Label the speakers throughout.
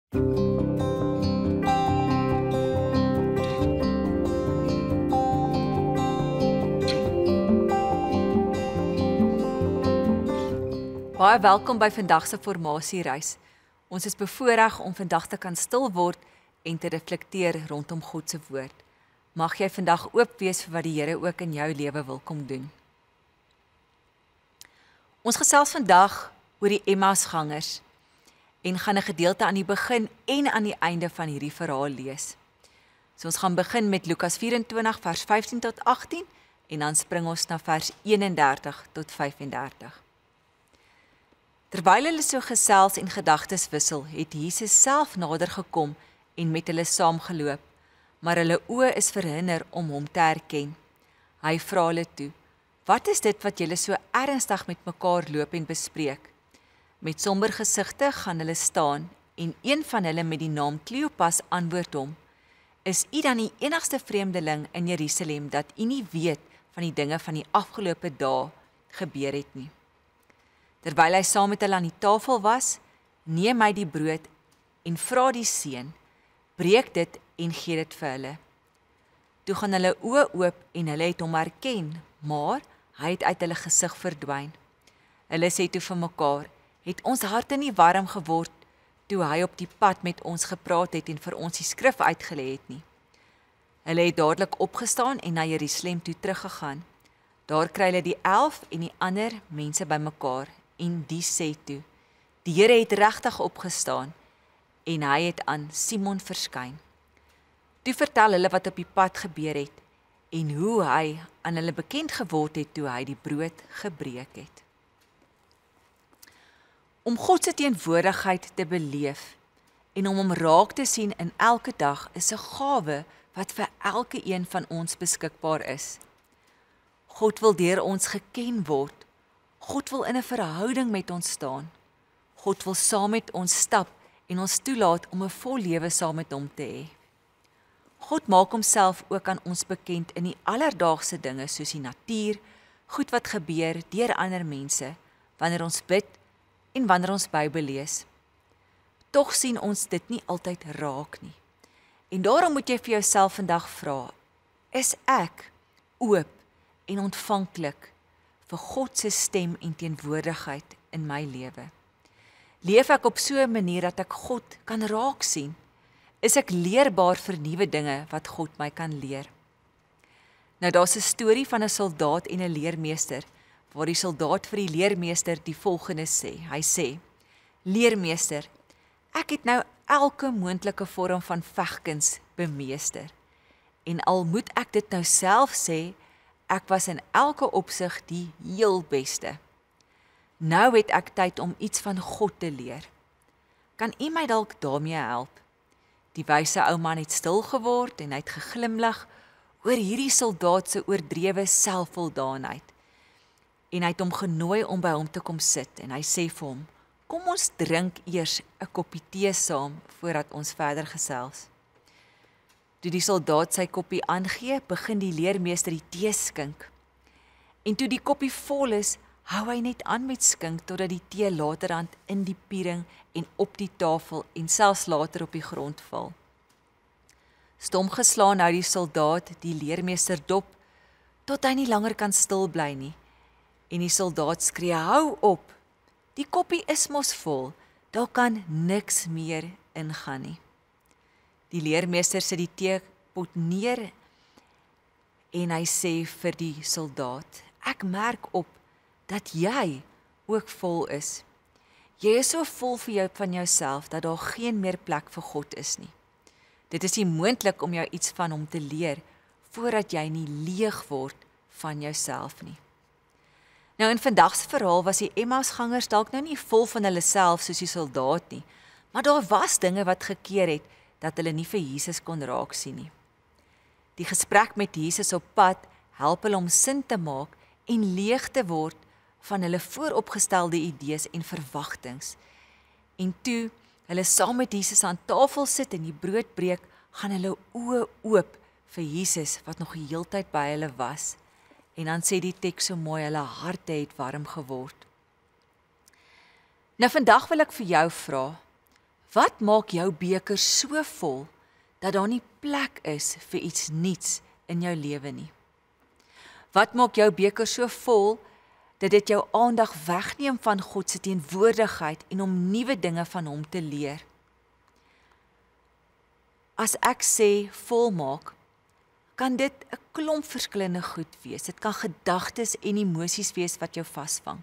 Speaker 1: Baie welkom by vandag se formasiereis. Ons is bevoorreg om vandag te kan stil word en te reflekteer rondom God se woord. Mag jy vandag oop wees vir wat die Here ook in jou lewe wil kom doen. Ons gesels vandag oor die Emmausgangers en gaan 'n gedeelte aan die begin en aan die einde van hierdie verhaal lees. So ons gaan begin met Lukas 24 vers 15 tot 18 en dan spring ons na vers 31 tot 35. Terwyl hulle so gesels en gedagtes wissel, het Jesus self nader gekom en met hulle saamgeloop, maar hulle oë is verhinder om hom te herken. Hy vra hulle toe: "Wat is dit wat julle so ernstig met mekaar loop en bespreek?" Met somber gesigte gaan hulle staan en een van hulle met die naam Kleopas antwoord hom: "Is u dan die enigste vreemdeling in Jerusalem dat u nie weet van die dinge van die afgelope dae gebeur het nie?" Terwyl hy saam met hulle aan die tafel was, neem hy die brood en vra die seun, breek dit en gee dit vir hulle. Toe gaan hulle oë oop en hulle het hom herken, maar hy het uit hulle gesig verdwyn. Hulle sê toe vir mekaar: "Het ons harte nie warm geword toe hy op die pad met ons gepraat het en vir ons die skrif uitgelê het nie?" Hulle het dadelik opgestaan en na Jerusalem toe teruggegaan. Daar kry hulle die 11 en die ander mense bymekaar. En die sê toe: "Die Here het regtig opgestaan en hy het aan Simon verskyn." Toe vertel hulle wat op die pad gebeur het en hoe hy aan hulle bekend geword het toe hy die brood gebreek het. Om God se teenwoordigheid te beleef en om hom raak te sien in elke dag is 'n gawe wat vir elke een van ons beskikbaar is. God wil deur ons geken word. God wil in 'n verhouding met ons staan. God wil saam met ons stap en ons toelaat om 'n vol lewe saam met hom te hê. God maak homself ook aan ons bekend in die alledaagse dinge soos die natuur, goed wat gebeur deur ander mense, wanneer ons bid en wanneer ons Bybel lees. Tog sien ons dit nie altyd raak nie. En daarom moet jy vir jouself vandag vra: is ek oop en ontvanklik vir God se stem en teenwoordigheid in my lewe? Leef ek op so 'n manier dat ek God kan raak sien? Is ek leerbaar vir nuwe dinge wat God my kan leer? Nou daar's 'n storie van 'n soldaat en 'n leermeester, waar die soldaat vir die leermeester die volgende sê. Hy sê: "Leermeester, ek het nou elke moontlike vorm van vegkuns bemeester. En al moet ek dit nou self sê, ek was in elke opsig die heel beste. Nou het ek tyd om iets van God te leer. Kan u my dalk daarmee help?" Die wyse ou man het stil geword en hy het geglimlag oor hierdie soldaat se oordrewe selfvoldaanheid. En hy het hom genooi om by hom te kom sit en hy sê vir hom: "Kom ons drink eers 'n koppie tee saam voordat ons verder gesels." Toe die soldaat sy koppie aangee, begin die leermeester die tee skink. En toe die koppie vol is, hou hy net aan met skink totdat die tee laterhand in die piering en op die tafel en selfs later op die grond val. Stom geslaan hou die soldaat die leermeester dop tot hy nie langer kan stil bly nie. En die soldaat skree: "Hou op! Die koppie is mos vol, daar kan niks meer ingaan nie." Die leermeester sit die teepot neer en hy sê vir die soldaat: "Ek merk op dat jy ook vol is. Jy is so vol vir jou van jouself dat daar geen meer plek vir God is nie. Dit is nie moontlik om jou iets van hom te leer voordat jy nie leeg word van jouself nie." Nou in vandag se verhaal was die Emmausgangers dalk nou nie vol van hulle self soos die soldaat nie, maar daar was dinge wat gekeer het dat hulle nie vir Jesus kon raak sien nie. Die gesprek met Jesus op pad help hulle om sin te maak en leeg te word van hulle vooropgestelde idees en verwagtinge. En toe hulle saam met Jesus aan tafel sit en die brood breek, gaan hulle oë oop vir Jesus wat nog die heeltyd by hulle was. En dan sê die teks so mooi, hulle harte het warm geword. Nou vandag wil ek vir jou vra, Wat maak jou beker so vol, dat daar nie plek is vir iets nuuts in jou lewe nie? Wat maak jou beker so vol, dat dit jou aandag wegneem van God se teenwoordigheid en om nuwe dinge van hom te leer? As ek sê volmaak, kan dit 'n klomp verskillende goed wees. Dit kan gedagtes en emosies wees wat jou vasvang.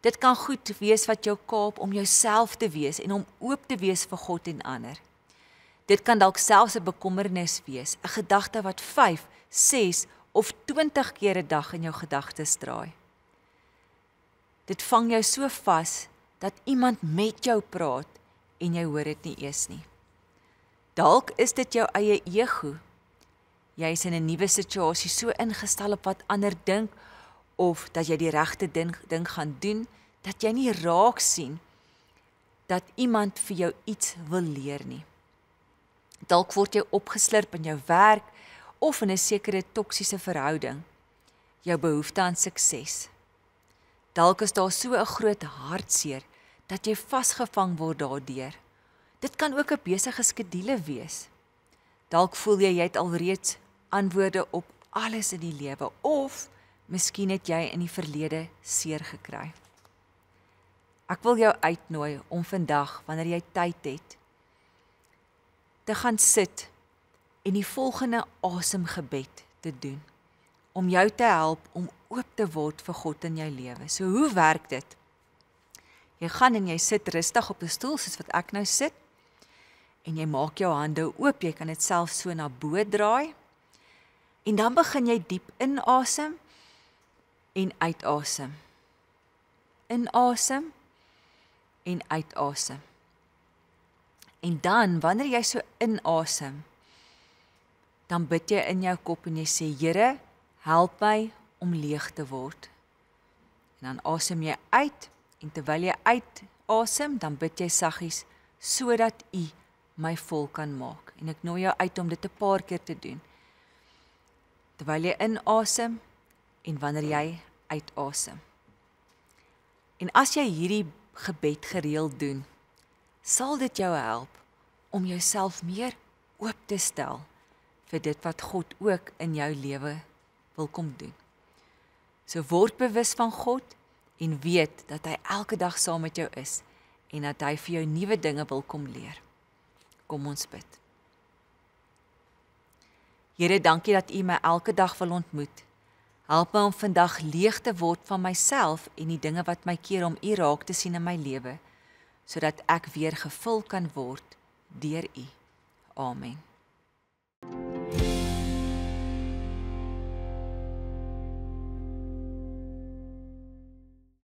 Speaker 1: Dit kan goed wees wat jou kaap om jouself te wees en om oop te wees vir God en ander. Dit kan dalk selfs 'n bekommernis wees, 'n gedagte wat 5, 6 of 20 keer 'n dag in jou gedagtes draai. Dit vang jou so vas dat iemand met jou praat en jy hoor dit nie eens nie. Dalk is dit jou eie ego. Jy is in 'n nuwe situasie so ingestel op wat ander dink of dat jy die regte ding gaan doen, dat jy nie raak sien dat iemand vir jou iets wil leer nie. Dalk word jy opgeslurp in jou werk of in 'n sekere toksiese verhouding, jou behoefte aan sukses. Dalk is daar so 'n groot hartseer dat jy vasgevang word daardeur. Dit kan ook 'n besige skedule wees. Dalk voel jy het alreeds antwoorde op alles in die lewe, of miskien het jy in die verlede seer gekry. Ek wil jou uitnooi om vandag, wanneer jy tyd het, te gaan sit en die volgende asemgebed te doen, om jou te help om oop te word vir God in jou lewe. So hoe werk dit? Jy gaan en jy sit rustig op 'n stoel, soos wat ek nou sit, en jy maak jou hande oop, jy kan dit self so na bo draai, en dan begin jy diep inasem en uitasem. Inasem en uitasem. En dan, wanneer jy so inasem, dan bid jy in jou kop en jy sê, Here, help my om leeg te word. En dan asem jy uit, en terwyl jy uitasem, dan bid jy saggies, sodat U my vol kan maak. En ek nooi jou uit om dit 'n paar keer te doen. Terwyl jy inasem, en wanneer jy uitasem. En as jy hierdie gebed gereeld doen, sal dit jou help om jouself meer oop te stel vir dit wat God ook in jou lewe wil kom doen. So word bewus van God en weet dat hy elke dag saam met jou is en dat hy vir jou nuwe dinge wil kom leer. Kom ons bid. Here, dankie dat U my elke dag wil ontmoet. Help my om vandag leeg te word van myself en die dinge wat my keer om U raak te sien in my lewe, sodat ek weer gevul kan word deur U. Amen.